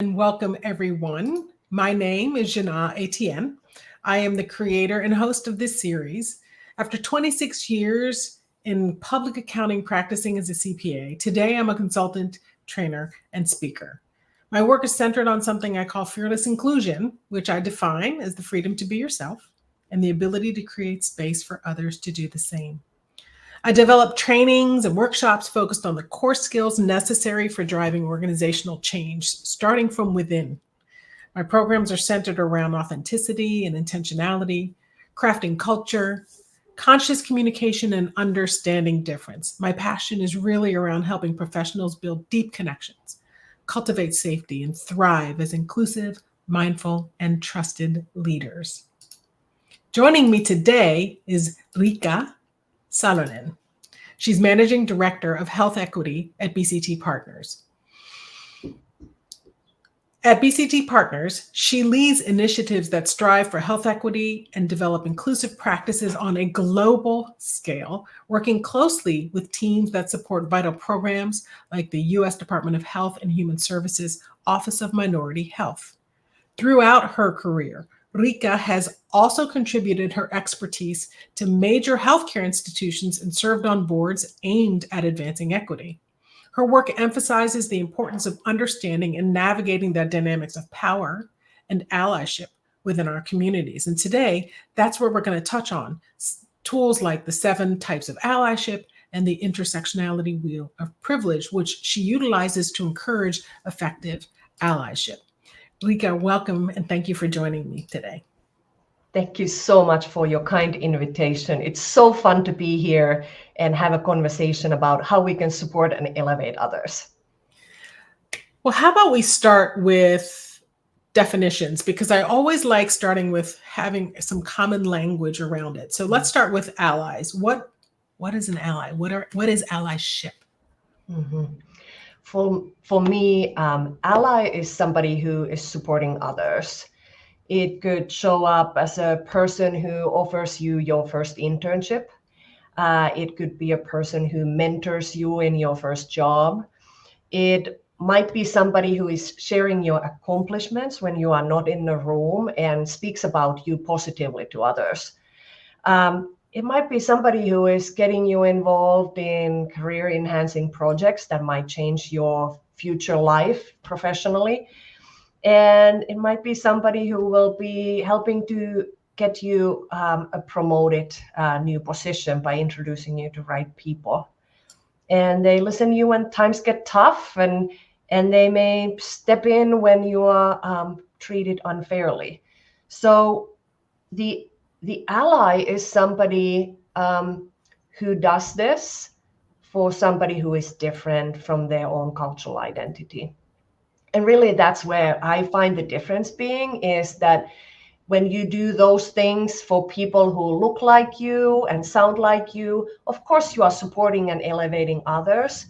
and welcome everyone. My name is Jana Etienne. I am the creator and host of this series. After 26 years in public accounting practicing as a CPA, today I'm a consultant, trainer, and speaker. My work is centered on something I call fearless inclusion, which I define as the freedom to be yourself and the ability to create space for others to do the same. I develop trainings and workshops focused on the core skills necessary for driving organizational change, starting from within. My programs are centered around authenticity and intentionality, crafting culture, conscious communication, and understanding difference. My passion is really around helping professionals build deep connections, cultivate safety, and thrive as inclusive, mindful, and trusted leaders. Joining me today is Riikka Salonen. She's Managing Director of Health Equity at BCT Partners. At BCT Partners, she leads initiatives that strive for health equity and develop inclusive practices on a global scale, working closely with teams that support vital programs like the U.S. Department of Health and Human Services Office of Minority Health. Throughout her career, Riikka has also contributed her expertise to major healthcare institutions and served on boards aimed at advancing equity. Her work emphasizes the importance of understanding and navigating the dynamics of power and allyship within our communities. And today, that's where we're going to touch on tools like the 7 types of allyship and the intersectionality wheel of privilege, which she utilizes to encourage effective allyship. Riikka, welcome, and thank you for joining me today. Thank you so much for your kind invitation. It's so fun to be here and have a conversation about how we can support and elevate others. Well, how about we start with definitions, because I always like starting with having some common language around it. So let's start with allies. What is an ally? What is allyship? Mm-hmm. For me, ally is somebody who is supporting others. It could show up as a person who offers you your first internship. It could be a person who mentors you in your first job. It might be somebody who is sharing your accomplishments when you are not in the room and speaks about you positively to others. It might be somebody who is getting you involved in career-enhancing projects that might change your future life professionally. And it might be somebody who will be helping to get you a promoted new position by introducing you to right people. And they listen to you when times get tough, and they may step in when you are treated unfairly. So the ally is somebody who does this for somebody who is different from their own cultural identity. And really, that's where I find the difference being, is that when you do those things for people who look like you and sound like you, of course you are supporting and elevating others.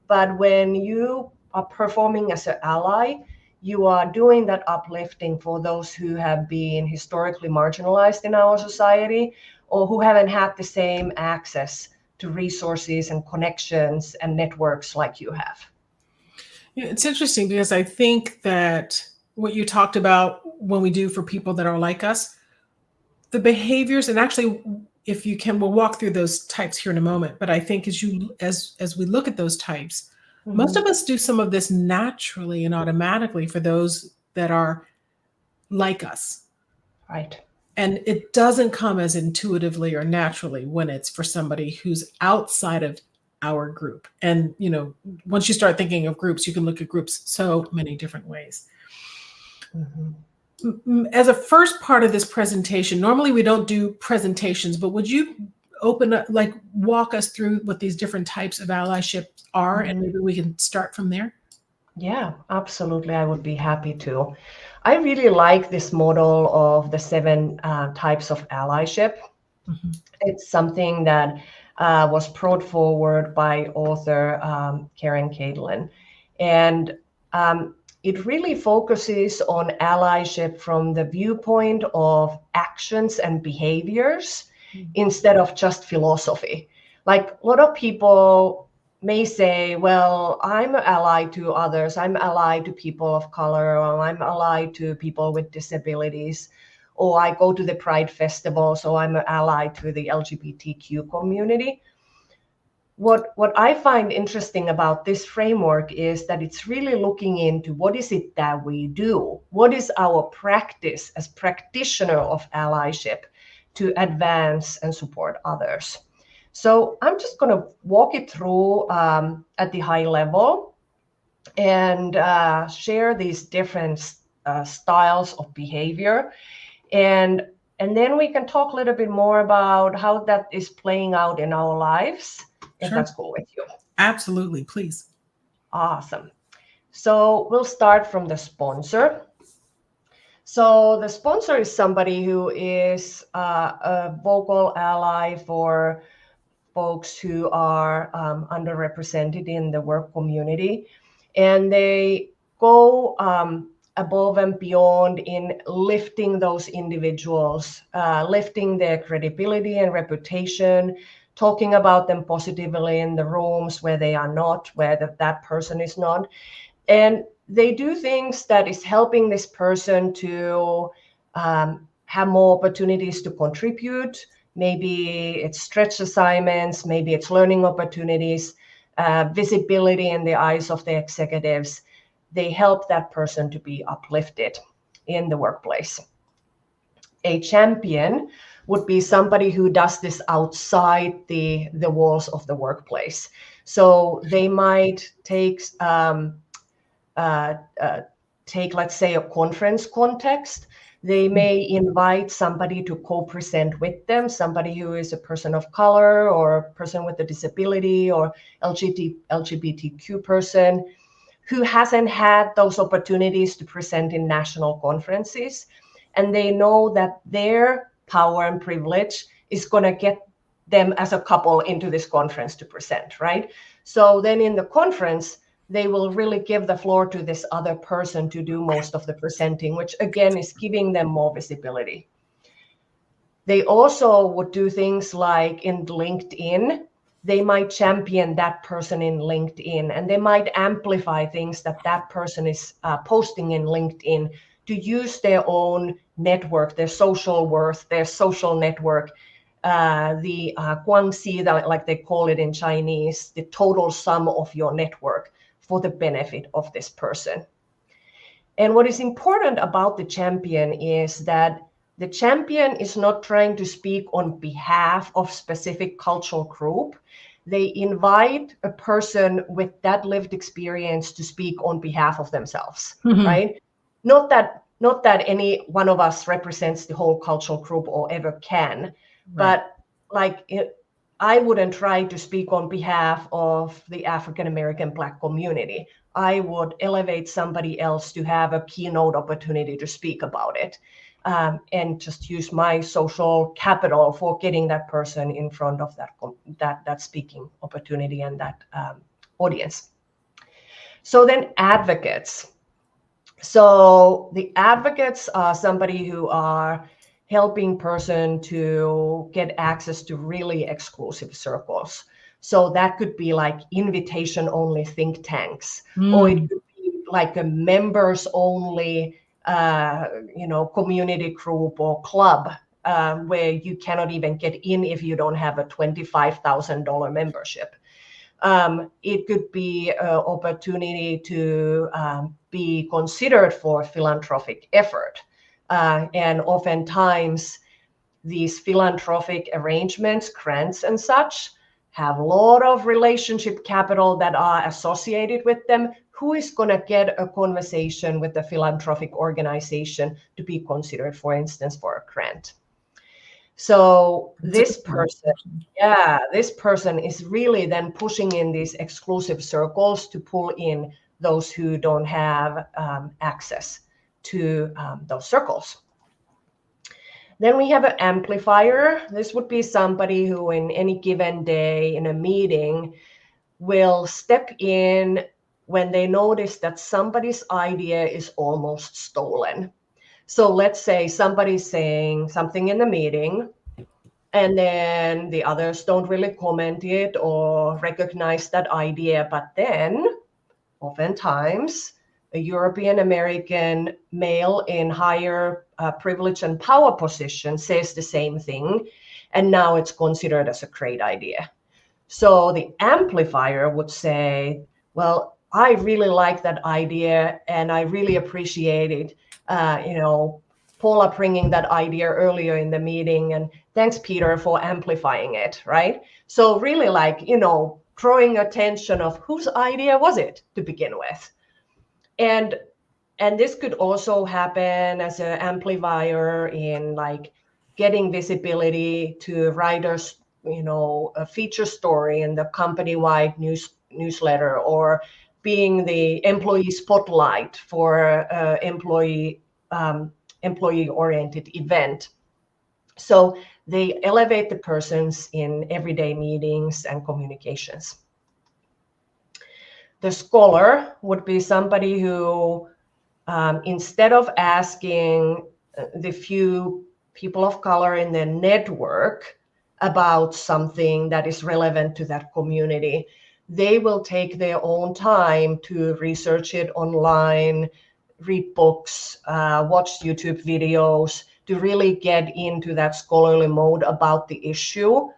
But when you are performing as an ally, you are doing that uplifting for those who have been historically marginalized in our society, or who haven't had the same access to resources and connections and networks like you have. Yeah, it's interesting because I think that what you talked about when we do for people that are like us, the behaviors, and actually, if you can, we'll walk through those types here in a moment. But I think as we look at those types, most of us do some of this naturally and automatically for those that are like us. Right. And it doesn't come as intuitively or naturally when it's for somebody who's outside of our group. And, once you start thinking of groups, you can look at groups so many different ways. As a first part of this presentation, normally we don't do presentations, but would you open up, walk us through what these different types of allyship are, and maybe we can start from there? Yeah, absolutely. I would be happy to. I really like this model of the 7 types of allyship. Mm-hmm. It's something that was brought forward by author Karen Caitlin. And it really focuses on allyship from the viewpoint of actions and behaviors instead of just philosophy. Like, a lot of people may say, well, I'm allied to others, I'm allied to people of color, or I'm allied to people with disabilities, or I go to the Pride Festival, so I'm allied to the LGBTQ community. What I find interesting about this framework is that it's really looking into what is it that we do? What is our practice as practitioner of allyship to advance and support others? So I'm just going to walk it through at the high level and share these different styles of behavior. And then we can talk a little bit more about how that is playing out in our lives, if Sure. that's cool with you. Absolutely, please. Awesome. So we'll start from the sponsor. So the sponsor is somebody who is a vocal ally for folks who are underrepresented in the work community. And they go above and beyond in lifting those individuals, lifting their credibility and reputation, talking about them positively in the rooms where they are not, where that person is not. And they do things that is helping this person to have more opportunities to contribute. Maybe it's stretch assignments, maybe it's learning opportunities, visibility in the eyes of the executives. They help that person to be uplifted in the workplace. A champion would be somebody who does this outside the walls of the workplace. So they might take, let's say, a conference context. They may invite somebody to co-present with them, somebody who is a person of color or a person with a disability or LGBTQ person who hasn't had those opportunities to present in national conferences. And they know that their power and privilege is going to get them as a couple into this conference to present, right? So then in the conference, they will really give the floor to this other person to do most of the presenting, which again is giving them more visibility. They also would do things like in LinkedIn, they might champion that person in LinkedIn, and they might amplify things that that person is posting in LinkedIn to use their own network, their social worth, their social network, the guangxi, like they call it in Chinese, the total sum of your network for the benefit of this person. And what is important about the champion is that the champion is not trying to speak on behalf of specific cultural group. They invite a person with that lived experience to speak on behalf of themselves, right? Not that any one of us represents the whole cultural group or ever can, but I wouldn't try to speak on behalf of the African American Black community. I would elevate somebody else to have a keynote opportunity to speak about it, and just use my social capital for getting that person in front of that speaking opportunity and that audience. So then advocates. So the advocates are somebody who are helping person to get access to really exclusive circles. So that could be like invitation only think tanks, or it could be like a members only community group or club where you cannot even get in if you don't have a $25,000 membership. It could be an opportunity to be considered for philanthropic effort. And oftentimes these philanthropic arrangements, grants and such, have a lot of relationship capital that are associated with them. Who is going to get a conversation with the philanthropic organization to be considered, for instance, for a grant? So this person is really then pushing in these exclusive circles to pull in those who don't have access to those circles. Then we have an amplifier. This would be somebody who in any given day in a meeting will step in when they notice that somebody's idea is almost stolen. So let's say somebody's saying something in the meeting, and then the others don't really comment it or recognize that idea. But then oftentimes a European American male in higher privilege and power position says the same thing, and now it's considered as a great idea. So the amplifier would say, well, I really like that idea and I really appreciate it. Paula bringing that idea earlier in the meeting, and thanks, Peter, for amplifying it, right? So really drawing attention of whose idea was it to begin with. And this could also happen as an amplifier in getting visibility to writers, a feature story in the company-wide newsletter, or being the employee spotlight for employee-oriented event. So they elevate the persons in everyday meetings and communications. The scholar would be somebody who, instead of asking the few people of color in their network about something that is relevant to that community, they will take their own time to research it online, read books, watch YouTube videos, to really get into that scholarly mode about the issue.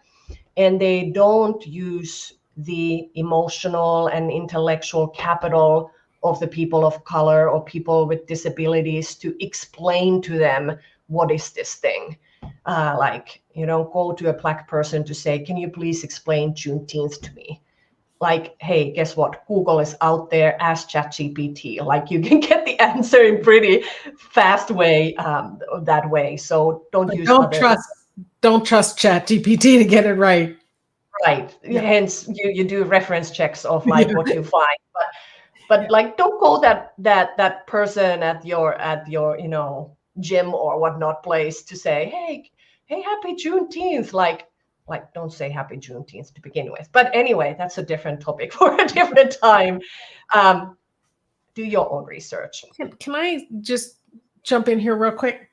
And they don't use the emotional and intellectual capital of the people of color or people with disabilities to explain to them, what is this thing? Go to a Black person to say, can you please explain Juneteenth to me? Hey, guess what? Google is out there, ask ChatGPT. You can get the answer in pretty fast way that way. So don't trust ChatGPT to get it right. Right. Yeah. Hence, you do reference checks of what you find, but don't call that person at your gym or whatnot place to say, hey, happy Juneteenth. Don't say happy Juneteenth to begin with. But anyway, that's a different topic for a different time. Do your own research. Can I just jump in here real quick?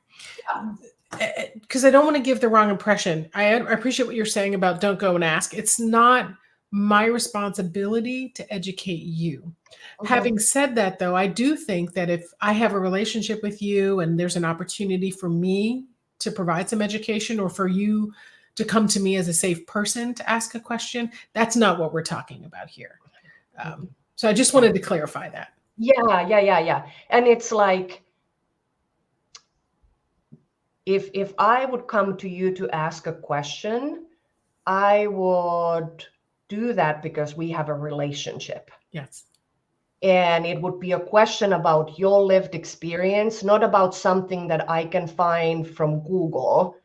Because I don't want to give the wrong impression. I appreciate what you're saying about don't go and ask. It's not my responsibility to educate you. Okay. Having said that, though, I do think that if I have a relationship with you and there's an opportunity for me to provide some education, or for you to come to me as a safe person to ask a question, that's not what we're talking about here. So I just wanted to clarify that. Yeah. And it's if I would come to you to ask a question, I would do that because we have a relationship. Yes. And it would be a question about your lived experience, not about something that I can find from Google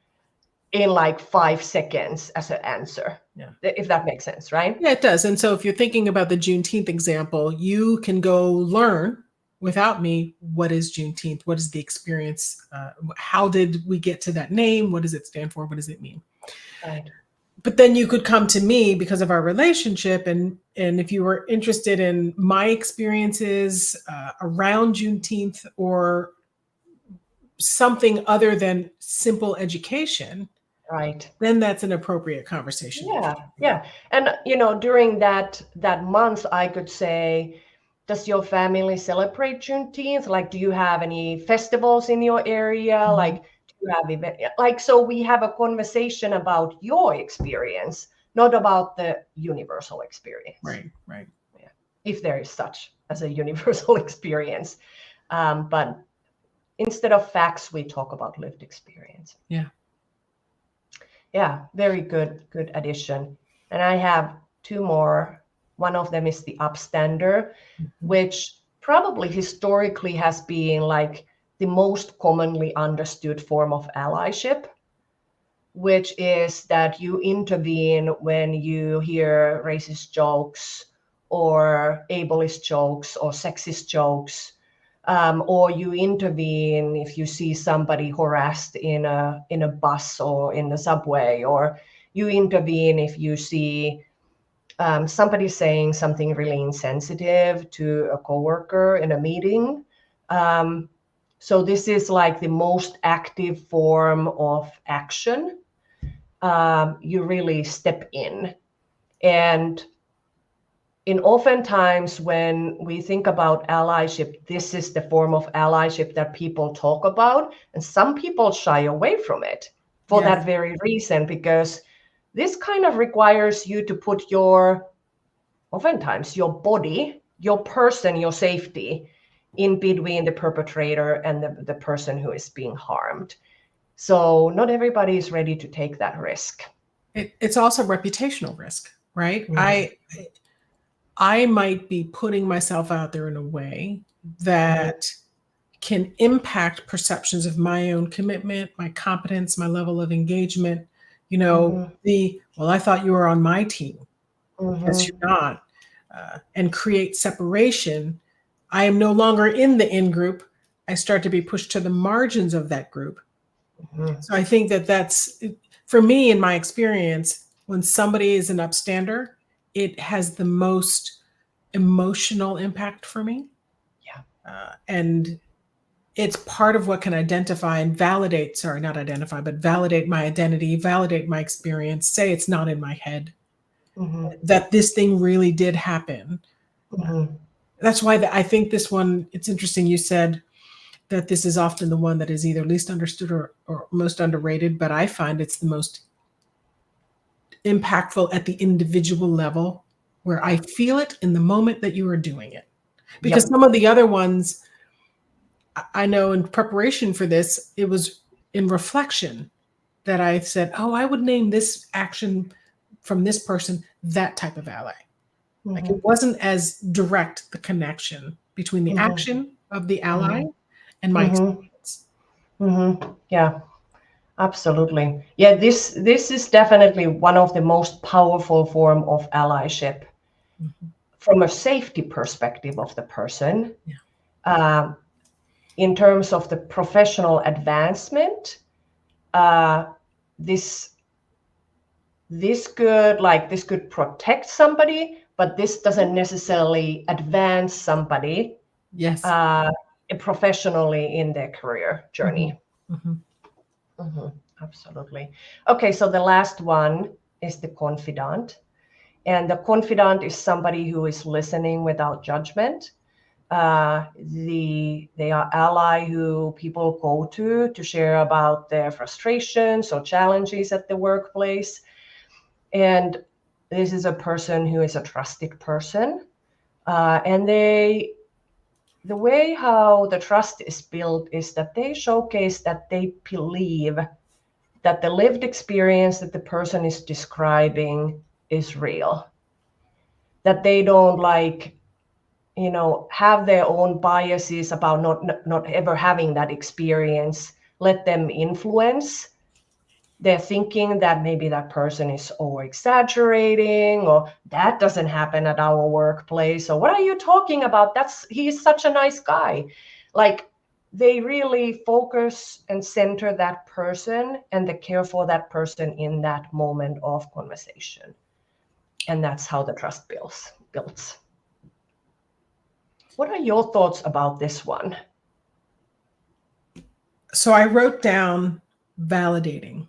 in 5 seconds as an answer. Yeah. If that makes sense, right? Yeah, it does. And so if you're thinking about the Juneteenth example, you can go learn without me, what is Juneteenth? What is the experience? How did we get to that name? What does it stand for? What does it mean? Right. But then you could come to me because of our relationship. And if you were interested in my experiences around Juneteenth, or something other than simple education, right, then that's an appropriate conversation. Yeah. And, during that month, I could say, does your family celebrate Juneteenth? Do you have any festivals in your area? Mm-hmm. Do you have event? So we have a conversation about your experience, not about the universal experience. Right. Yeah. If there is such as a universal experience. But instead of facts, we talk about lived experience. Yeah, very good addition. And I have 2 more. One of them is the upstander, which probably historically has been the most commonly understood form of allyship, which is that you intervene when you hear racist jokes or ableist jokes or sexist jokes, or you intervene if you see somebody harassed in a bus or in the subway, or you intervene if you see somebody saying something really insensitive to a coworker in a meeting. So this is the most active form of action. you really step in. And oftentimes when we think about allyship, this is the form of allyship that people talk about. And some people shy away from it for Yes. that very reason, because this kind of requires you to put oftentimes your body, your person, your safety in between the perpetrator and the person who is being harmed. So not everybody is ready to take that risk. It's also reputational risk, right? I might be putting myself out there in a way that can impact perceptions of my own commitment, my competence, my level of engagement. Well, I thought you were on my team. Yes, you're not. And create separation. I am no longer in the in group. I start to be pushed to the margins of that group. So I think that's, for me, in my experience, when somebody is an upstander, it has the most emotional impact for me. Yeah. And it's part of what can identify and validate, validate my identity, validate my experience, say it's not in my head, that this thing really did happen. That's why I think this one, it's interesting you said that this is often the one that is either least understood or most underrated, but I find it's the most impactful at the individual level, where I feel it in the moment that you are doing it. Because some of the other ones, I know in preparation for this, it was in reflection that I said, oh, I would name this action from this person that type of ally. Like it wasn't as direct, the connection between the action of the ally and my experience. Yeah, absolutely. Yeah, this is definitely one of the most powerful form of allyship from a safety perspective of the person. In terms of the professional advancement, this could protect somebody, but this doesn't necessarily advance somebody. Yes. Professionally in their career journey. Absolutely. Okay, so the last one is the confidant. And the confidant is somebody who is listening without judgment. They are ally who people go to share about their frustrations or challenges at the workplace. And this is a person who is a trusted person. And the way how the trust is built is that they showcase that they believe that the lived experience that the person is describing is real. That they don't have their own biases about not ever having that experience, let them influence their thinking that maybe that person is over exaggerating, or that doesn't happen at our workplace, or what are you talking about? He's such a nice guy. Like they really focus and center that person and they care for that person in that moment of conversation. And that's how the trust builds. What are your thoughts about this one? So I wrote down validating.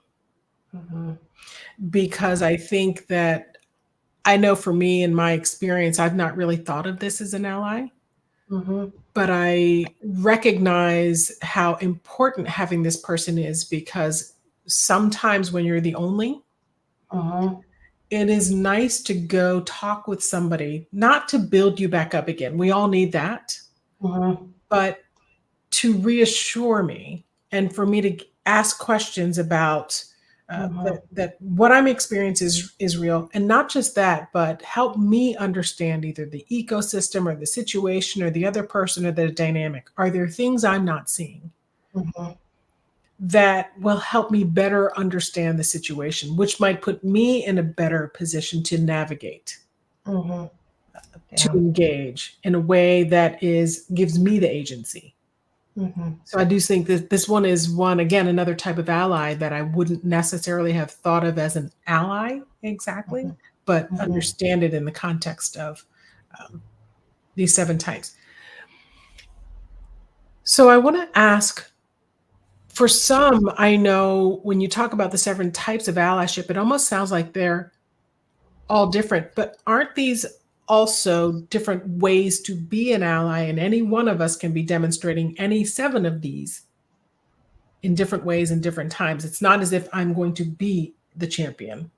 Because I think that, I know for me in my experience, I've not really thought of this as an ally, but I recognize how important having this person is, because sometimes when you're the only, it is nice to go talk with somebody, not to build you back up again. We all need that, but to reassure me and for me to ask questions about that what I'm experiencing is real. And not just that, but help me understand either the ecosystem or the situation or the other person or the dynamic. Are there things I'm not seeing that will help me better understand the situation, which might put me in a better position to navigate, to engage in a way that gives me the agency. So I do think that this one is again, another type of ally that I wouldn't necessarily have thought of as an ally exactly, but understand it in the context of these 7 types. So I want to ask, For some, I know when you talk about the seven types of allyship, it almost sounds like they're all different, but aren't these also different ways to be an ally? And any one of us can be demonstrating any seven of these in different ways and different times. It's not as if I'm going to be the champion.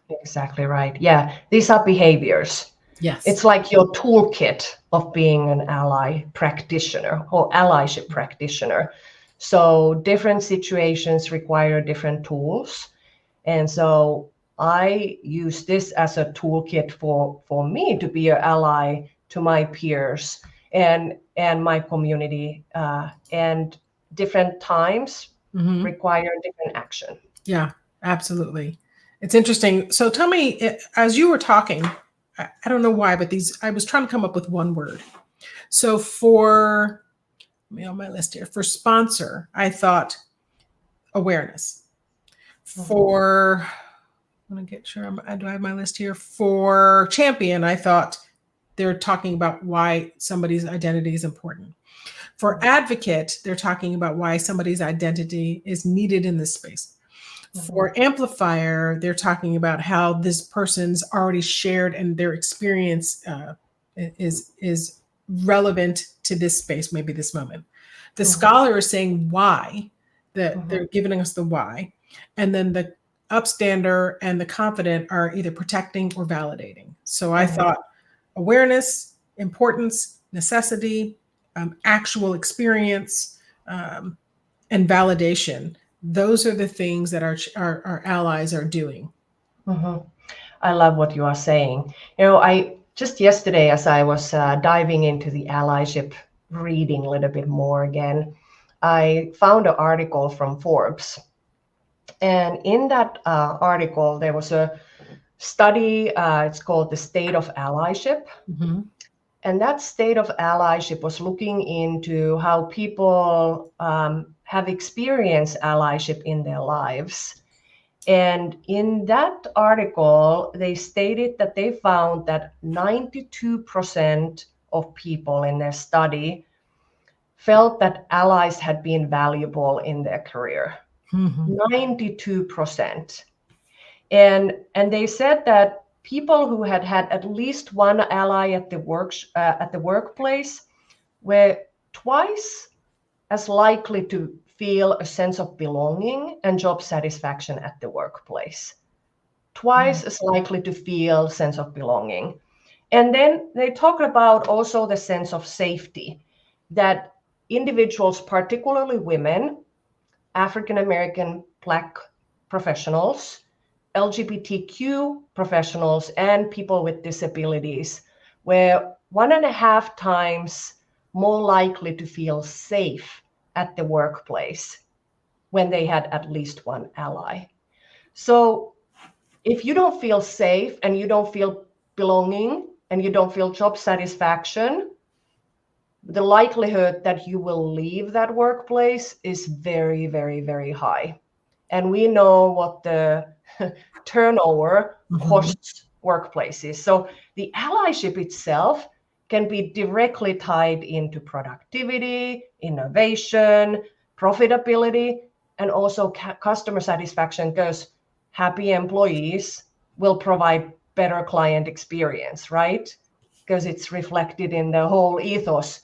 Exactly right. Yeah, these are behaviors. Yes. It's like your toolkit of being an ally practitioner or allyship practitioner. So different situations require different tools. And so I use this as a toolkit for me to be an ally to my peers and my community. And different times require different action. Yeah, absolutely. It's interesting. So tell me, as you were talking, I don't know why, but I was trying to come up with one word. So for me on my list here, for sponsor, I thought awareness. For, I'm going to get sure do I have my list here? For champion, I thought they're talking about why somebody's identity is important. For advocate, they're talking about why somebody's identity is needed in this space. For amplifier, they're talking about how this person's already shared and their experience is relevant to this space, maybe this moment. The scholar is saying why, that they're giving us the why. And then the upstander and the confident are either protecting or validating. So I thought awareness, importance, necessity, actual experience, and validation. Those are the things that our allies are doing. I love what you are saying. I just yesterday, as I was diving into the allyship, reading a little bit more again, I found an article from Forbes. And in that article, there was a study, it's called The State of Allyship. And that state of allyship was looking into how people have experienced allyship in their lives. And in that article, they stated that they found that 92% of people in their study felt that allies had been valuable in their career. 92%. And they said that people who had at least one ally at the workplace were twice as likely to feel a sense of belonging and job satisfaction at the workplace. Twice as likely to feel sense of belonging. And then they talk about also the sense of safety, that individuals, particularly women, African American, Black professionals, LGBTQ professionals, and people with disabilities were 1.5 times more likely to feel safe at the workplace when they had at least one ally. So if you don't feel safe and you don't feel belonging and you don't feel job satisfaction, the likelihood that you will leave that workplace is very, very, very high. And we know what the turnover costs workplaces. So the allyship itself can be directly tied into productivity, innovation, profitability, and also customer satisfaction, because happy employees will provide better client experience, right? Because it's reflected in the whole ethos,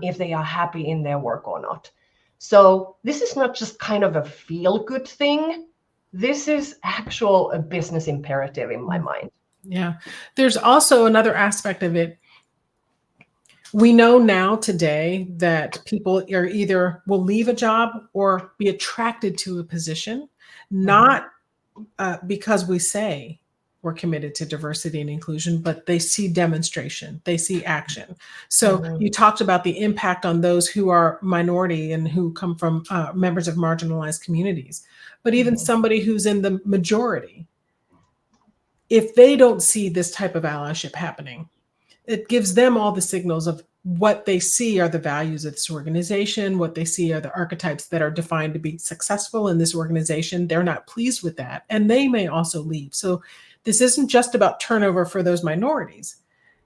if they are happy in their work or not. So this is not just kind of a feel-good thing. This is a business imperative in my mind. Yeah. There's also another aspect of it. We know now today that people are either will leave a job or be attracted to a position, not because we say we're committed to diversity and inclusion, but they see demonstration, they see action. So you talked about the impact on those who are minority and who come from members of marginalized communities, but even somebody who's in the majority, if they don't see this type of allyship happening, it gives them all the signals of what they see are the values of this organization, what they see are the archetypes that are defined to be successful in this organization. They're not pleased with that, and they may also leave. So this isn't just about turnover for those minorities.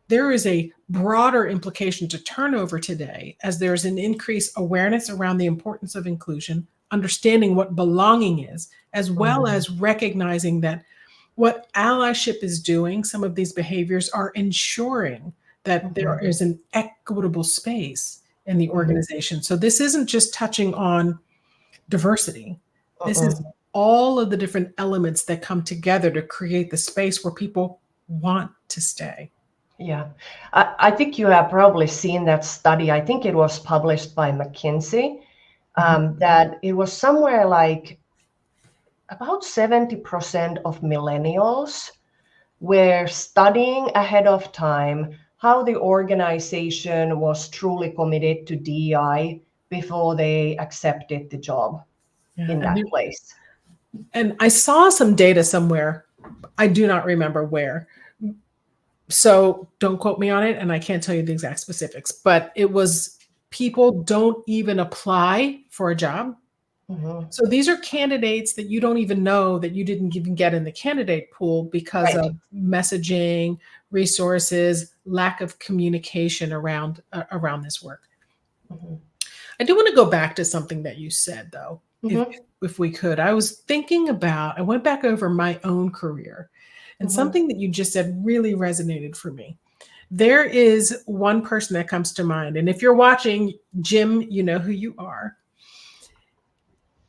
There is a broader implication to turnover today, as there's an increased awareness around the importance of inclusion, understanding what belonging is, as well as recognizing that what allyship is doing, some of these behaviors are ensuring that there is an equitable space in the organization. So this isn't just touching on diversity. This is all of the different elements that come together to create the space where people want to stay. Yeah, I think you have probably seen that study. I think it was published by McKinsey, that it was somewhere like about 70% of millennials were studying ahead of time how the organization was truly committed to DEI before they accepted the job in that place. And I saw some data somewhere. I do not remember where. So don't quote me on it, and I can't tell you the exact specifics, but it was people don't even apply for a job. So these are candidates that you don't even know that you didn't even get in the candidate pool because of messaging, resources, lack of communication around this work. I do want to go back to something that you said, though, if we could. I went back over my own career, and something that you just said really resonated for me. There is one person that comes to mind, and if you're watching, Jim, you know who you are.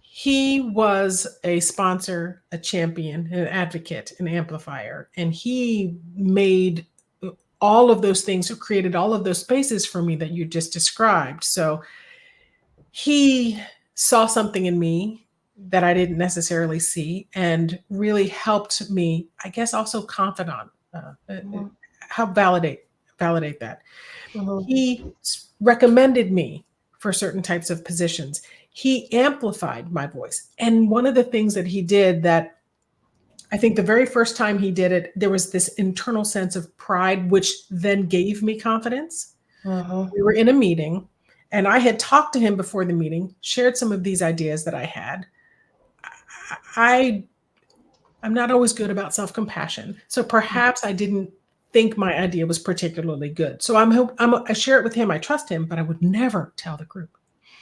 He was a sponsor, a champion, an advocate, an amplifier, and he made all of those things, who created all of those spaces for me that you just described. So he saw something in me that I didn't necessarily see, and really helped me, I guess, also confidant, help validate that. He recommended me for certain types of positions. He amplified my voice. And one of the things that he did, that I think the very first time he did it, there was this internal sense of pride, which then gave me confidence. We were in a meeting, and I had talked to him before the meeting, shared some of these ideas that I had. I'm not always good about self-compassion. So perhaps I didn't think my idea was particularly good. So I share it with him. I trust him, but I would never tell the group.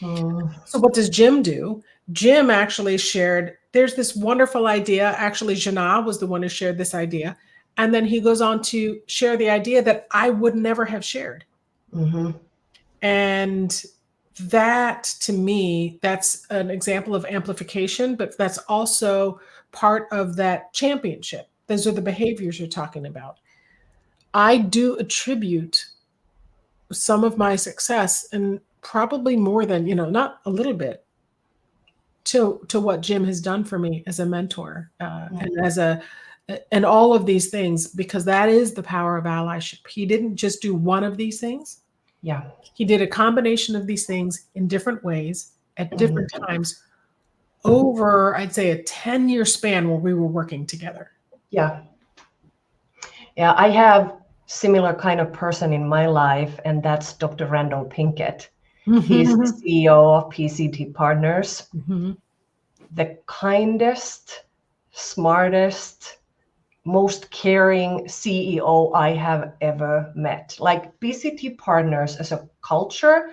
So what does Jim do? Jim actually shared, there's this wonderful idea. Actually, Jana was the one who shared this idea. And then he goes on to share the idea that I would never have shared. And that, to me, that's an example of amplification, but that's also part of that championship. Those are the behaviors you're talking about. I do attribute some of my success, and probably more than, not a little bit, to what Jim has done for me as a mentor, and all of these things, because that is the power of allyship. He didn't just do one of these things. He did a combination of these things in different ways at different times over, I'd say, a 10-year span where we were working together. I have similar kind of person in my life, and that's Dr. Randall Pinkett. He's the CEO of PCT Partners, the kindest, smartest, most caring CEO I have ever met. Like, PCT Partners as a culture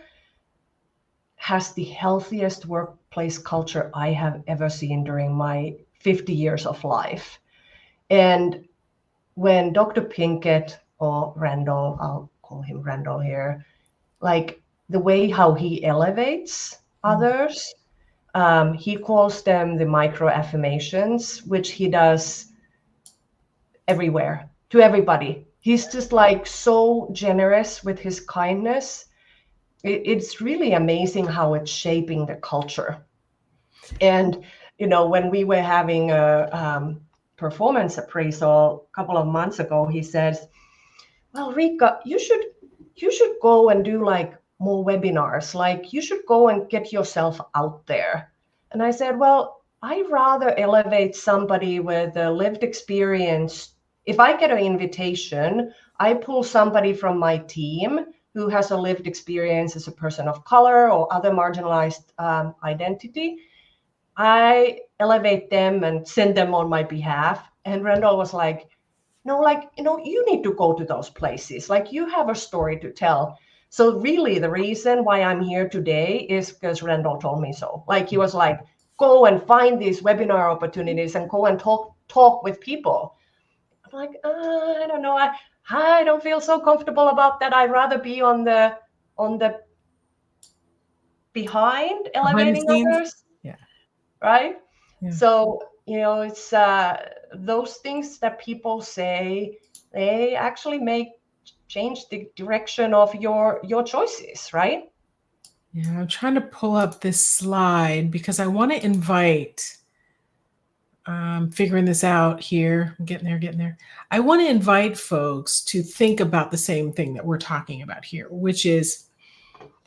has the healthiest workplace culture I have ever seen during my 50 years of life. And when Dr. Pinkett, or Randall, I'll call him Randall here, like the way how he elevates others, he calls them the micro affirmations, which he does everywhere to everybody. He's just like so generous with his kindness. It's really amazing how it's shaping the culture. And, when we were having a performance appraisal a couple of months ago, he says, well, Rika, you should go and do like more webinars. Like, you should go and get yourself out there. And I said, well, I rather elevate somebody with a lived experience. If I get an invitation, I pull somebody from my team who has a lived experience as a person of color or other marginalized identity. I elevate them and send them on my behalf. And Randall was like, no, you need to go to those places. Like, you have a story to tell. So really the reason why I'm here today is because Randall told me so. Like, he was like, go and find these webinar opportunities and go and talk with people. I'm like, I don't know. I don't feel so comfortable about that. I'd rather be on the behind elevating others. Yeah. Right. Yeah. So, it's those things that people say, they actually change the direction of your choices, right? Yeah, I'm trying to pull up this slide because I want to invite, figuring this out here, I'm getting there. I want to invite folks to think about the same thing that we're talking about here, which is,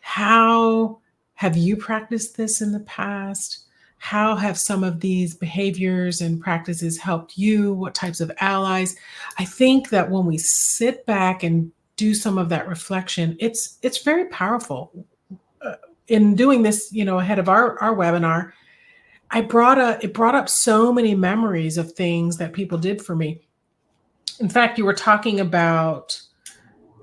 how have you practiced this in the past? How have some of these behaviors and practices helped you? What types of allies? I think that when we sit back and do some of that reflection, it's very powerful. In doing this, ahead of our webinar, it brought up so many memories of things that people did for me. In fact, you were talking about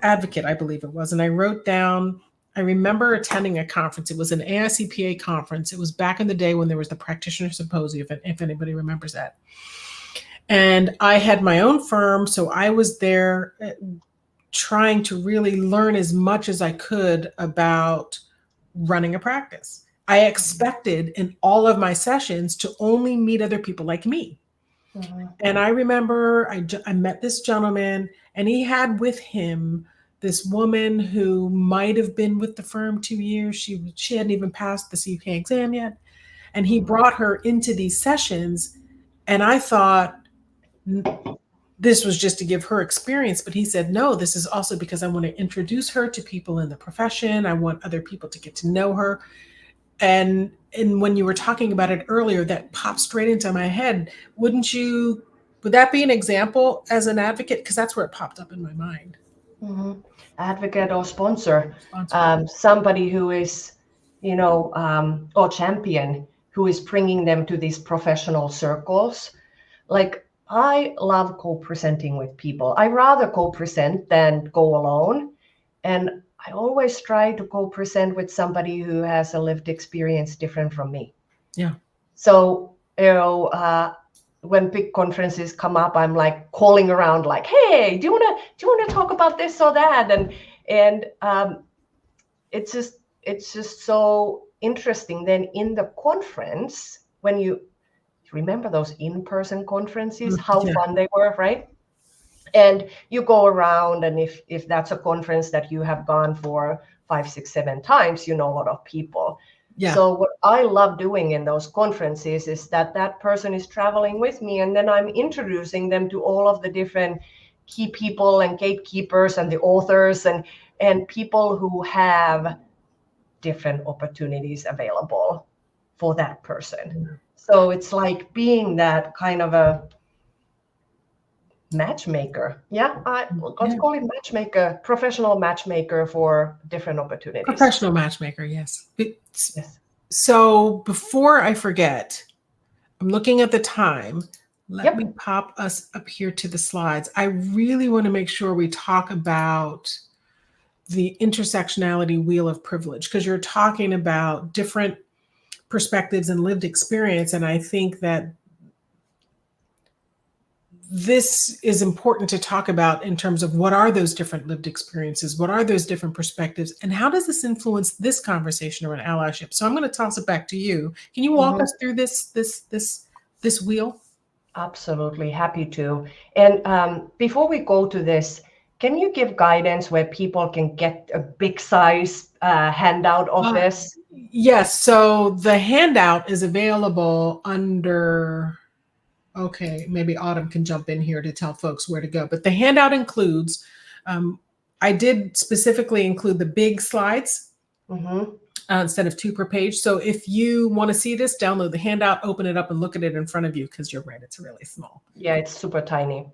Advocate, I believe it was, and I wrote down, I remember attending a conference. It was an AICPA conference. It was back in the day when there was the Practitioner Symposium, if anybody remembers that. And I had my own firm, so I was there trying to really learn as much as I could about running a practice. I expected in all of my sessions to only meet other people like me. Mm-hmm. And I remember I met this gentleman, and he had with him this woman who might have been with the firm 2 years. She hadn't even passed the CPA exam yet. And he brought her into these sessions. And I thought this was just to give her experience. But he said, no, this is also because I want to introduce her to people in the profession. I want other people to get to know her. And when you were talking about it earlier, that popped straight into my head. Would that be an example as an advocate? Because that's where it popped up in my mind. Mm-hmm. Advocate or sponsor. Somebody who is, or champion, who is bringing them to these professional circles. Like, I love co-presenting with people. I rather co-present than go alone. And I always try to co-present with somebody who has a lived experience different from me. Yeah. So, when big conferences come up, I'm like calling around, like, hey, do you want to talk about this or that? And it's just so interesting. Then in the conference, when you remember those in-person conferences, how fun they were, right? And you go around, and if that's a conference that you have gone for 5, 6, 7 times, you know a lot of people. Yeah. So what I love doing in those conferences is that person is traveling with me, and then I'm introducing them to all of the different key people and gatekeepers and the authors and people who have different opportunities available for that person. Mm-hmm. So it's like being that kind of a matchmaker. Yeah, let's call it matchmaker, professional matchmaker for different opportunities. Professional matchmaker, yes. Yes. So before I forget, I'm looking at the time. Let me pop us up here to the slides. I really want to make sure we talk about the intersectionality wheel of privilege, because you're talking about different perspectives and lived experience. And I think that this is important to talk about in terms of what are those different lived experiences, what are those different perspectives, and how does this influence this conversation around allyship? So I'm going to toss it back to you. Can you walk us through this wheel? Absolutely, happy to. And before we go to this, can you give guidance where people can get a big size handout of this? Yes. So the handout is available under. Okay, maybe Autumn can jump in here to tell folks where to go. But the handout includes, I did specifically include the big slides instead of 2 per page. So if you want to see this, download the handout, open it up and look at it in front of you, because you're right, it's really small. Yeah, it's super tiny.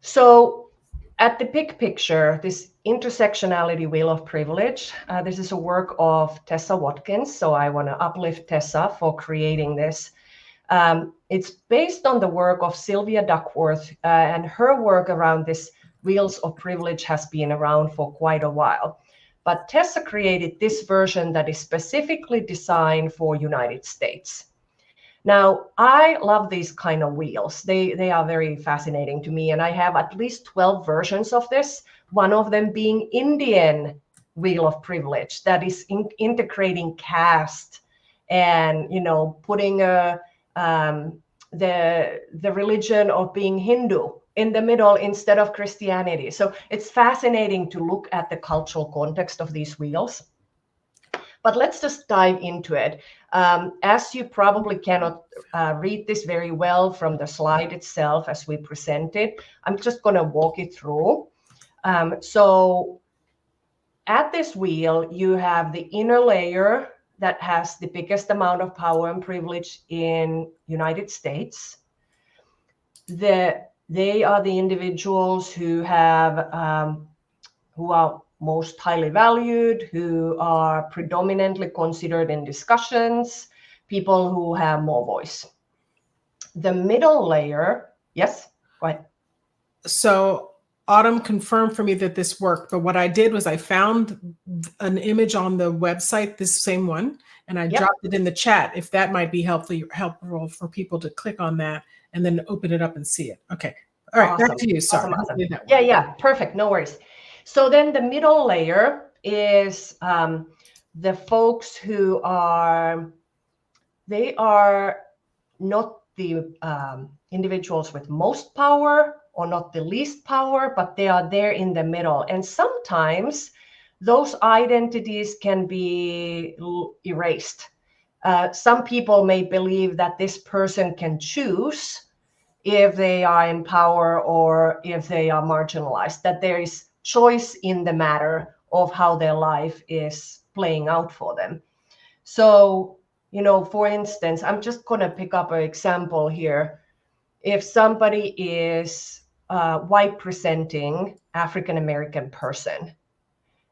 So at the big picture, this intersectionality wheel of privilege, this is a work of Tessa Watkins. So I want to uplift Tessa for creating this. It's based on the work of Sylvia Duckworth, and her work around this wheels of privilege has been around for quite a while. But Tessa created this version that is specifically designed for United States. Now, I love these kind of wheels. They are very fascinating to me, and I have at least 12 versions of this. One of them being Indian wheel of privilege that is integrating caste and putting the religion of being Hindu in the middle instead of Christianity. So it's fascinating to look at the cultural context of these wheels. But let's just dive into it. As you probably cannot read this very well from the slide itself as we present it, I'm just going to walk you through. So at this wheel, you have the inner layer that has the biggest amount of power and privilege in United States. They are the individuals who have who are most highly valued, who are predominantly considered in discussions, people who have more voice. The middle layer, yes, go ahead. So Autumn confirmed for me that this worked, but what I did was I found an image on the website, this same one, and I dropped it in the chat if that might be helpful for people to click on that and then open it up and see it. Okay. All right, awesome. Back to you. Sorry. Awesome. Yeah, perfect. No worries. So then the middle layer is the folks who are not the individuals with most power or not the least power, but they are there in the middle. And sometimes those identities can be erased. Some people may believe that this person can choose if they are in power or if they are marginalized, that there is choice in the matter of how their life is playing out for them. So, for instance, I'm just going to pick up an example here. If somebody is a white presenting African American person,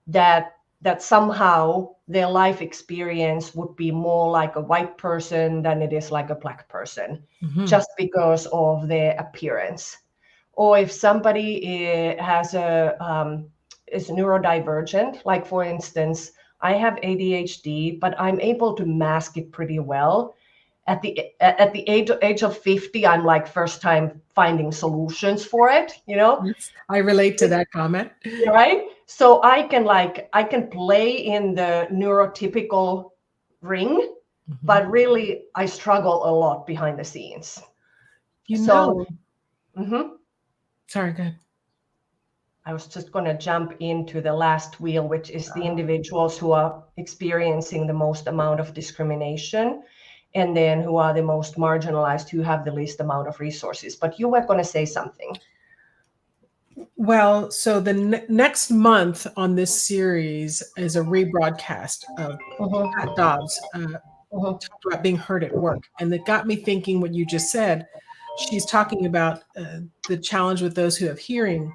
that somehow their life experience would be more like a white person than it is like a black person, just because of their appearance. Or if somebody has is neurodivergent, like for instance, I have ADHD, but I'm able to mask it pretty well. At the age of 50, I'm like first time finding solutions for it, Yes, I relate to that comment. Right? So I can play in the neurotypical ring, but really I struggle a lot behind the scenes. Sorry, go ahead. I was just going to jump into the last wheel, which is the individuals who are experiencing the most amount of discrimination, and then who are the most marginalized, who have the least amount of resources. But you were going to say something. Well, so the next month on this series is a rebroadcast of Pat Dobbs talked about being heard at work. And it got me thinking what you just said. She's talking about the challenge with those who have hearing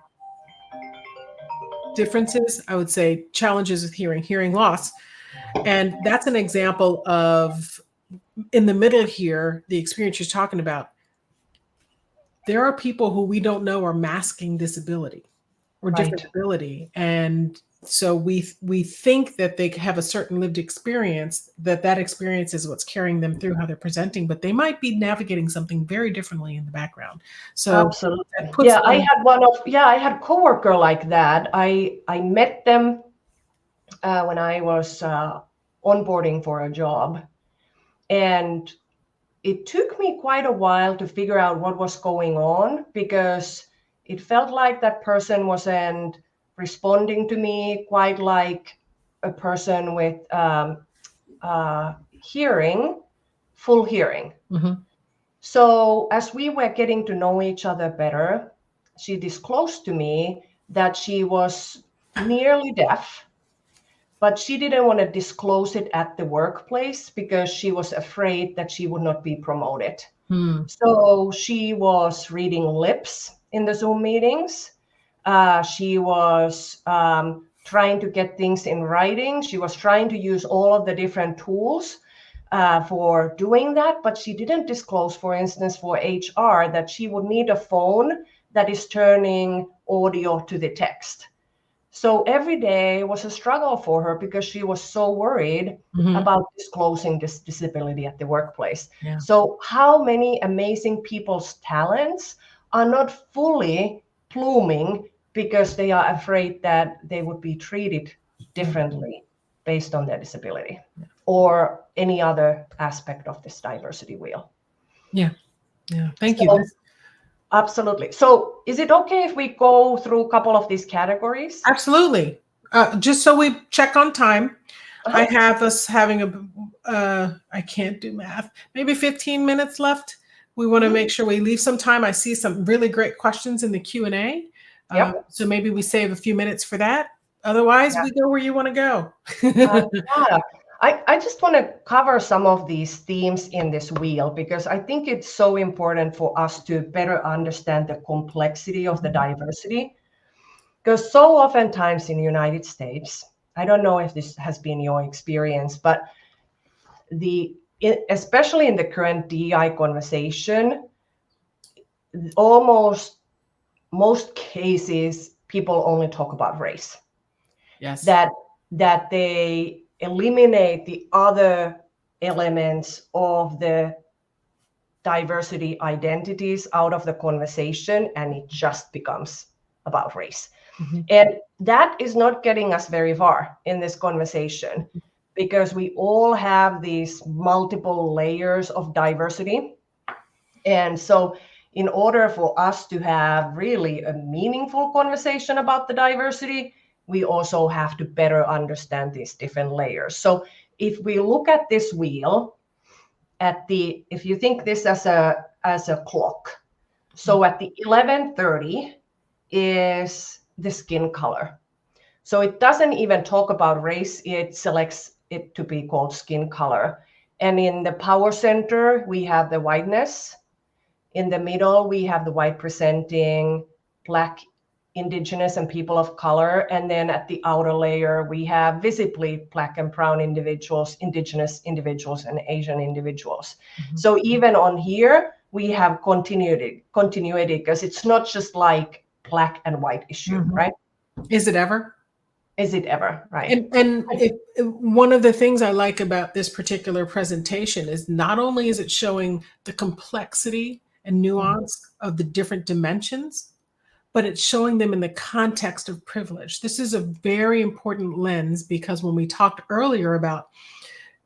differences. I would say challenges with hearing loss. And that's an example of, in the middle here, the experience you're talking about. There are people who we don't know are masking disability or different ability. And so we think that they have a certain lived experience, that experience is what's carrying them through how they're presenting, but they might be navigating something very differently in the background. So absolutely. Yeah, I had a coworker like that. I met them when I was onboarding for a job. And it took me quite a while to figure out what was going on, because it felt like that person wasn't responding to me quite like a person with full hearing. So as we were getting to know each other better, she disclosed to me that she was nearly deaf, but she didn't want to disclose it at the workplace because she was afraid that she would not be promoted. So she was reading lips in the Zoom meetings. She was trying to get things in writing. She was trying to use all of the different tools for doing that, but she didn't disclose, for instance, for HR, that she would need a phone that is turning audio to the text. So every day was a struggle for her because she was so worried about disclosing this disability at the workplace. Yeah. So how many amazing people's talents are not fully blooming because they are afraid that they would be treated differently based on their disability or any other aspect of this diversity wheel. Yeah. Thank So, you. absolutely. So is it okay if we go through a couple of these categories? Absolutely. Just so we check on time, I have us having I can't do math, maybe 15 minutes left. We want to make sure we leave some time. I see some really great questions in the Q&A. Yep. So maybe we save a few minutes for that. Otherwise, we go where you want to go. Yeah. I just want to cover some of these themes in this wheel because I think it's so important for us to better understand the complexity of the diversity. Because so oftentimes in the United States, I don't know if this has been your experience, but especially in the current DEI conversation, almost most cases, people only talk about race. Yes. That they eliminate the other elements of the diversity identities out of the conversation, and it just becomes about race. And that is not getting us very far in this conversation because we all have these multiple layers of diversity. And so in order for us to have really a meaningful conversation about the diversity, we also have to better understand these different layers. So if we look at this wheel, if you think this as a clock, so at the 11:30 is the skin color. So it doesn't even talk about race, it selects it to be called skin color. And in the power center, we have the whiteness. In the middle, we have the white presenting, Black, Indigenous, and people of color. And then at the outer layer, we have visibly Black and brown individuals, Indigenous individuals, and Asian individuals. So even on here, we have continuity because it's not just like Black and white issue, right? Is it ever? Is it ever, right? And one of the things I like about this particular presentation is not only is it showing the complexity and nuance of the different dimensions, but it's showing them in the context of privilege. This is a very important lens because when we talked earlier about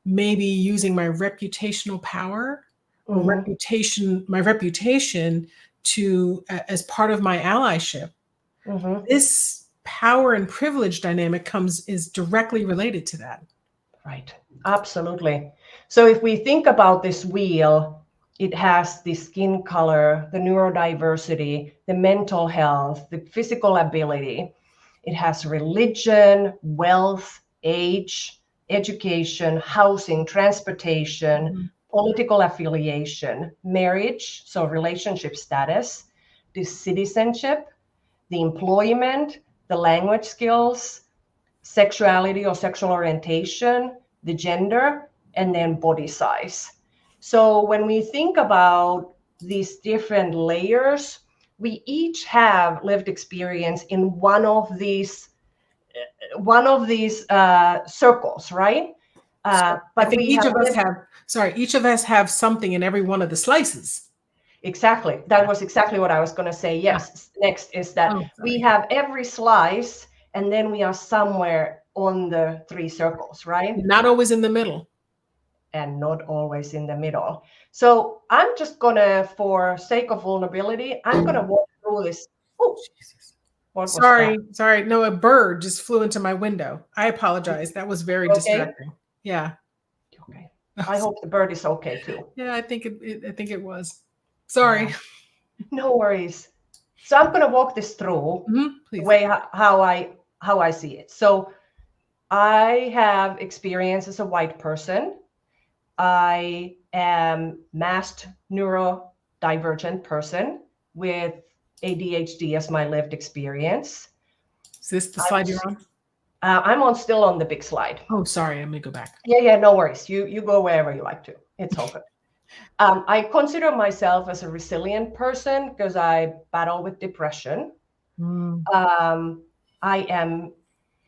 maybe using my reputational power or my reputation to as part of my allyship, this power and privilege dynamic is directly related to that. Right. Absolutely. So if we think about this wheel, it has the skin color, the neurodiversity, the mental health, the physical ability. It has religion, wealth, age, education, housing, transportation, political affiliation, marriage, so relationship status, the citizenship, the employment, the language skills, sexuality or sexual orientation, the gender, and then body size. So when we think about these different layers, we each have lived experience in one of these circles, right? But I think each of us have something in every one of the slices. Exactly. That was exactly what I was going to say. Yes. Next is that we have every slice, and then we are somewhere on the three circles, right? Not always in the middle. And not always in the middle. So I'm just going to, for sake of vulnerability, I'm going to walk through this. Oh, Jesus. Sorry. No, a bird just flew into my window. I apologize. That was very distracting. Yeah. Okay. I hope the bird is okay too. Yeah, I think it was. Sorry. No worries. So I'm going to walk this through the way how I see it. So I have experience as a white person. I am masked neurodivergent person with ADHD as my lived experience. Is this the slide you're on? I'm still on the big slide. Oh, sorry. Let me go back. Yeah, no worries. You go wherever you like to. It's all good. I consider myself as a resilient person because I battle with depression. I am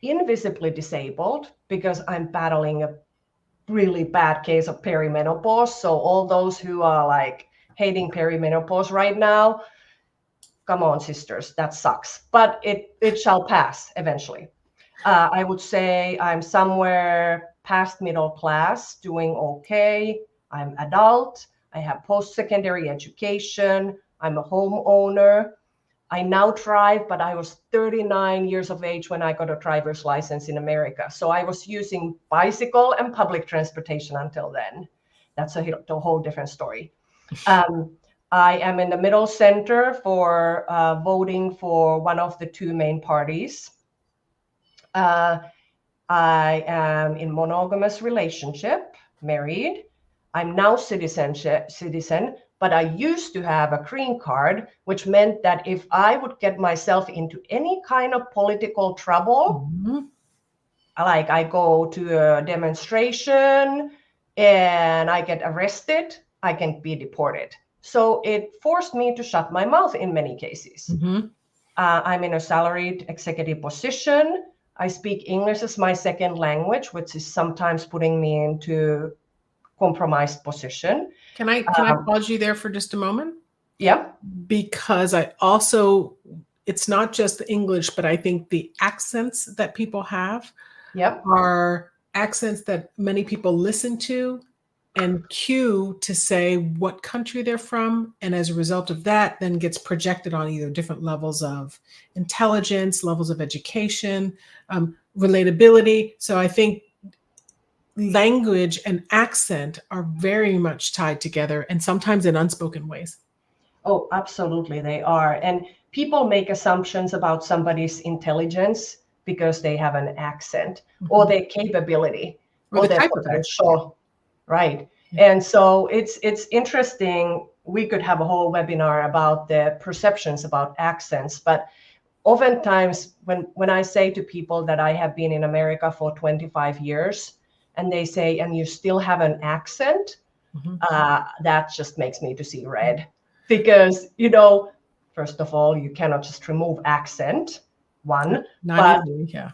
invisibly disabled because I'm battling a really bad case of perimenopause. So all those who are like hating perimenopause right now, come on, sisters, that sucks. But it shall pass eventually. I would say I'm somewhere past middle class, doing okay. I'm adult. I have post-secondary education. I'm a homeowner. I now drive, but I was 39 years of age when I got a driver's license in America. So I was using bicycle and public transportation until then. That's a whole different story. I am in the middle center for voting for one of the two main parties. I am in monogamous relationship, married. I'm now citizen, but I used to have a green card, which meant that if I would get myself into any kind of political trouble, like I go to a demonstration and I get arrested, I can be deported. So it forced me to shut my mouth in many cases. I'm in a salaried executive position. I speak English as my second language, which is sometimes putting me into compromised position. Can I pause you there for just a moment? Yeah. Because it's not just the English, but I think the accents that people have are accents that many people listen to and cue to say what country they're from. And as a result of that, then gets projected on either different levels of intelligence, levels of education, relatability. So I think language and accent are very much tied together, and sometimes in unspoken ways. Oh, absolutely, they are. And people make assumptions about somebody's intelligence because they have an accent or their capability or their potential. Right. And so it's interesting. We could have a whole webinar about the perceptions about accents, but oftentimes when I say to people that I have been in America for 25 years and they say, and you still have an accent, that just makes me to see red. Because, first of all, you cannot just remove accent, one. Not easily, yeah.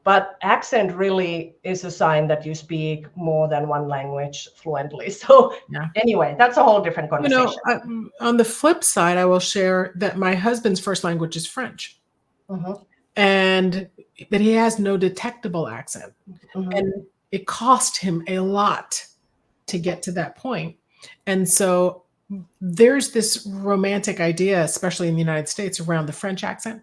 But accent really is a sign that you speak more than one language fluently. So anyway, that's a whole different conversation. On the flip side, I will share that my husband's first language is French. But he has no detectable accent. And it cost him a lot to get to that point. And so there's this romantic idea, especially in the United States, around the French accent.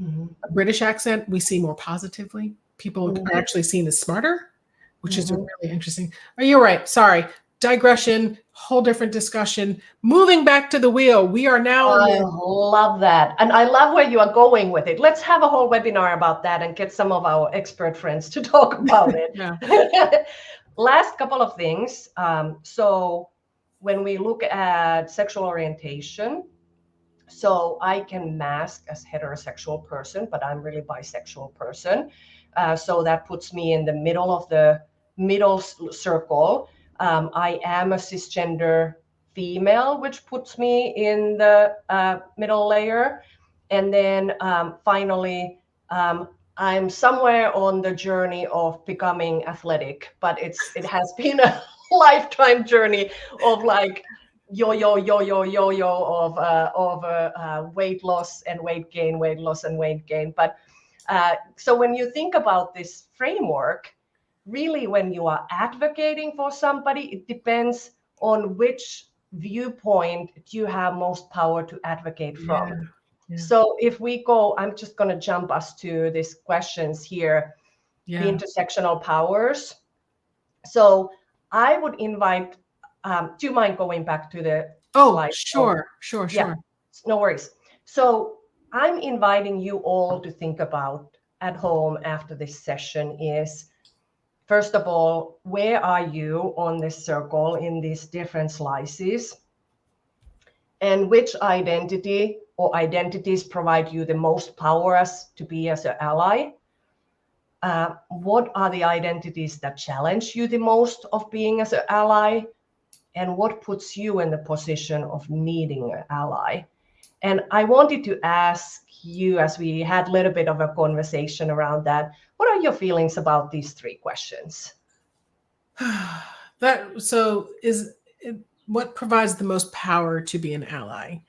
A British accent, we see more positively. People are actually seen as smarter, which is really interesting. Oh, you're right. Sorry. Digression, whole different discussion. Moving back to the wheel. We are now. I love that. And I love where you are going with it. Let's have a whole webinar about that and get some of our expert friends to talk about it. Last couple of things. So when we look at sexual orientation, so I can mask as heterosexual person, but I'm really bisexual person. So that puts me in the middle of the middle circle. I am a cisgender female, which puts me in the middle layer. And then finally, I'm somewhere on the journey of becoming athletic, but it has been a lifetime journey of like yo-yo of weight loss and weight gain, weight loss and weight gain. But so when you think about this framework, really when you are advocating for somebody, it depends on which viewpoint you have most power to advocate from. So if we go, I'm just going to jump us to these questions here, the intersectional powers. So I would invite, do you mind going back to the slide? Sure. Yeah, no worries. So I'm inviting you all to think about at home after this session is, first of all, where are you on this circle in these different slices? And which identity or identities provide you the most power to be as an ally? What are the identities that challenge you the most of being as an ally? And what puts you in the position of needing an ally? And I wanted to ask you, as we had a little bit of a conversation around that, what are your feelings about these 3 questions? What provides the most power to be an ally?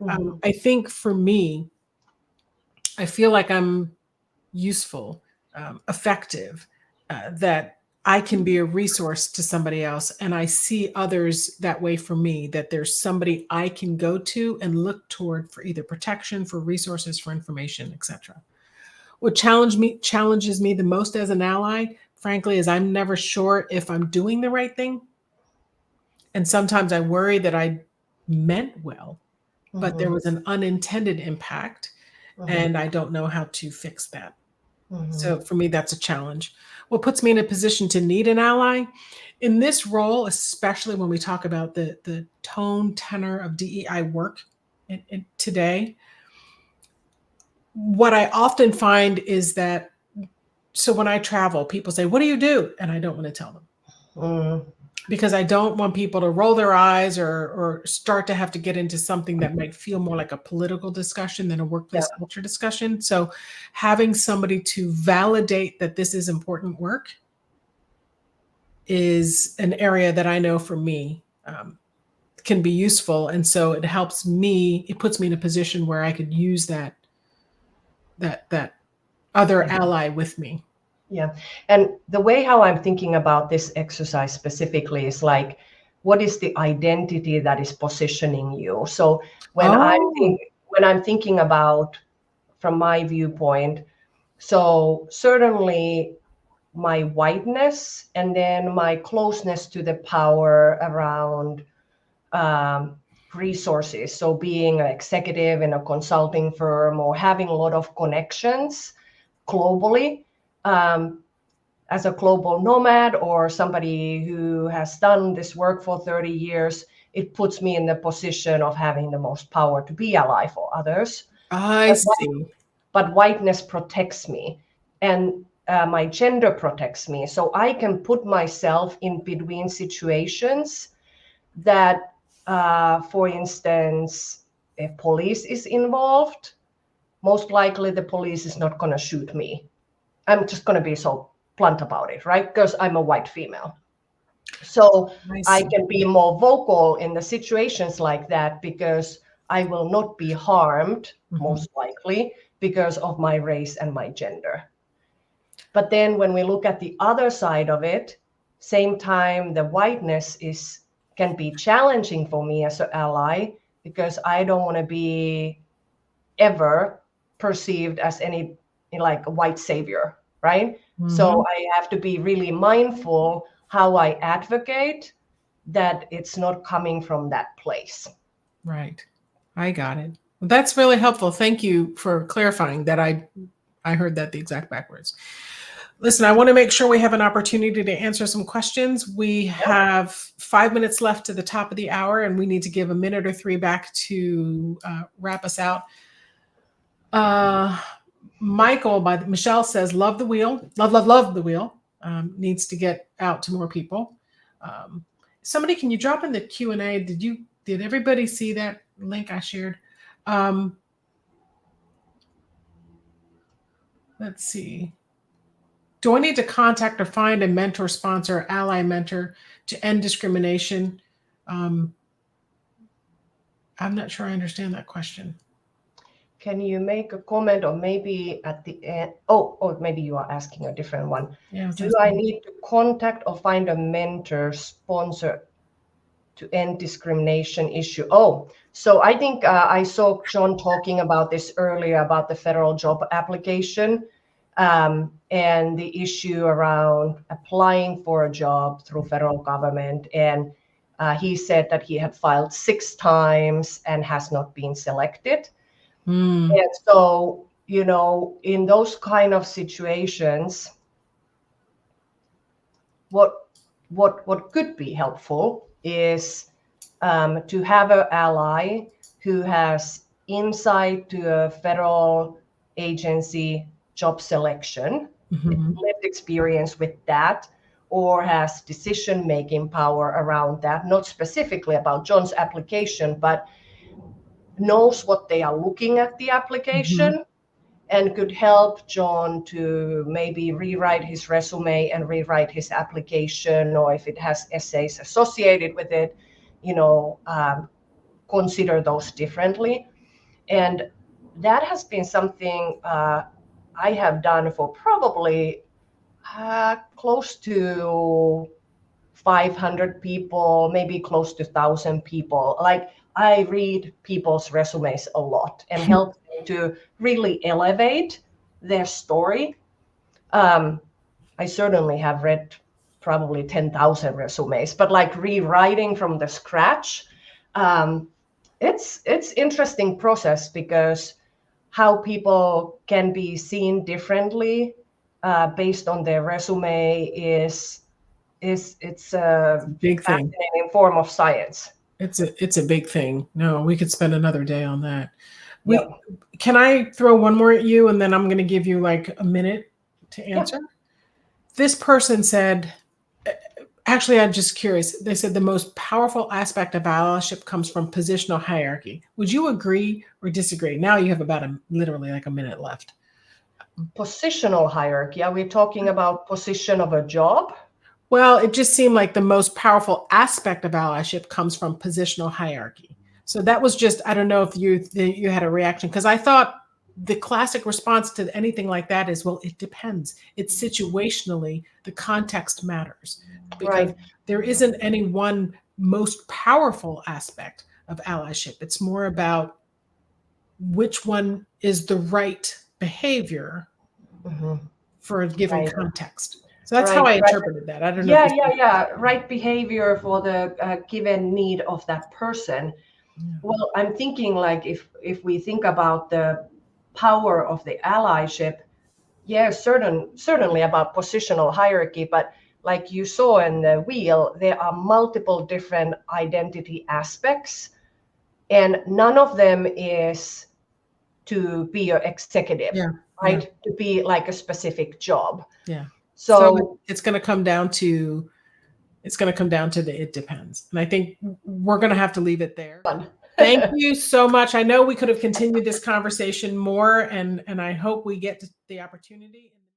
Mm-hmm. I think for me, I feel like I'm useful, effective, that I can be a resource to somebody else. And I see others that way for me, that there's somebody I can go to and look toward for either protection, for resources, for information, etc. What challenges me the most as an ally, frankly, is I'm never sure if I'm doing the right thing. And sometimes I worry that I meant well, but there was an unintended impact, and I don't know how to fix that. So for me, that's a challenge. What puts me in a position to need an ally in this role, especially when we talk about the tone, tenor of DEI work today, what I often find is that, so when I travel, people say, "What do you do?" And I don't want to tell them. Because I don't want people to roll their eyes or start to have to get into something that might feel more like a political discussion than a workplace culture discussion. So having somebody to validate that this is important work is an area that I know for me can be useful. And so it helps me, it puts me in a position where I could use that other ally with me. Yeah. And the way how I'm thinking about this exercise specifically is like, what is the identity that is positioning you? So when I'm thinking about from my viewpoint, so certainly my whiteness and then my closeness to the power around resources. So being an executive in a consulting firm or having a lot of connections globally, as a global nomad or somebody who has done this work for 30 years, it puts me in the position of having the most power to be ally for others. I see. But whiteness protects me, and my gender protects me. So I can put myself in between situations that, for instance, if police is involved, most likely the police is not going to shoot me. I'm just going to be so blunt about it, right? Because I'm a white female. So I can be more vocal in the situations like that because I will not be harmed, most likely, because of my race and my gender. But then when we look at the other side of it, same time, the whiteness can be challenging for me as an ally because I don't want to be ever perceived as any like a white savior, right? So I have to be really mindful how I advocate that it's not coming from that place. Right. I got it. That's really helpful. Thank you for clarifying that. I heard that the exact backwards. Listen, I want to make sure we have an opportunity to answer some questions. We have 5 minutes left to the top of the hour, and we need to give a minute or 3 back to wrap us out. Michelle says, love the wheel. Love the wheel. Needs to get out to more people. Somebody, can you drop in the Q&A? Did everybody see that link I shared? Let's see. Do I need to contact or find a mentor, sponsor, ally mentor to end discrimination? I'm not sure I understand that question. Can you make a comment, or maybe at the end? Oh, maybe you are asking a different one. Yeah, do I need to contact or find a mentor, sponsor to end discrimination issue? Oh, so I think I saw John talking about this earlier about the federal job application and the issue around applying for a job through federal government. And he said that he had filed 6 times and has not been selected. And so, in those kind of situations, what could be helpful is to have an ally who has insight to a federal agency job selection, lived experience with that, or has decision-making power around that, not specifically about John's application, but knows what they are looking at the application and could help John to maybe rewrite his resume and rewrite his application, or if it has essays associated with it, consider those differently. And that has been something I have done for probably close to 500 people, maybe close to 1,000 people. Like, I read people's resumes a lot and help them to really elevate their story. I certainly have read probably 10,000 resumes, but like rewriting from the scratch, it's interesting process, because how people can be seen differently based on their resume is it's a Big thing. fascinating form of science. It's a big thing. No, we could spend another day on that. Yep. Can I throw one more at you, and then I'm going to give you like a minute to answer? Yeah. This person said, actually, I'm just curious. They said the most powerful aspect of allyship comes from positional hierarchy. Would you agree or disagree? Now you have about literally like a minute left. Positional hierarchy. Are we talking about position of a job? Well, it just seemed like the most powerful aspect of allyship comes from positional hierarchy. So that was just, I don't know if you had a reaction, because I thought the classic response to anything like that is, well, it depends. It's situationally, the context matters. Because Right. there isn't any one most powerful aspect of allyship. It's more about which one is the right behavior for a given Right. context. So that's how I interpreted that. I don't know. Yeah. Right behavior for the given need of that person. Yeah. Well, I'm thinking, like, if we think about the power of the allyship, yeah, certainly about positional hierarchy, but like you saw in the wheel, there are multiple different identity aspects, and none of them is to be your executive, right? Yeah. To be like a specific job. Yeah. So it's going to come down to the it depends. And I think we're going to have to leave it there. Thank you so much. I know we could have continued this conversation more, and I hope we get the opportunity.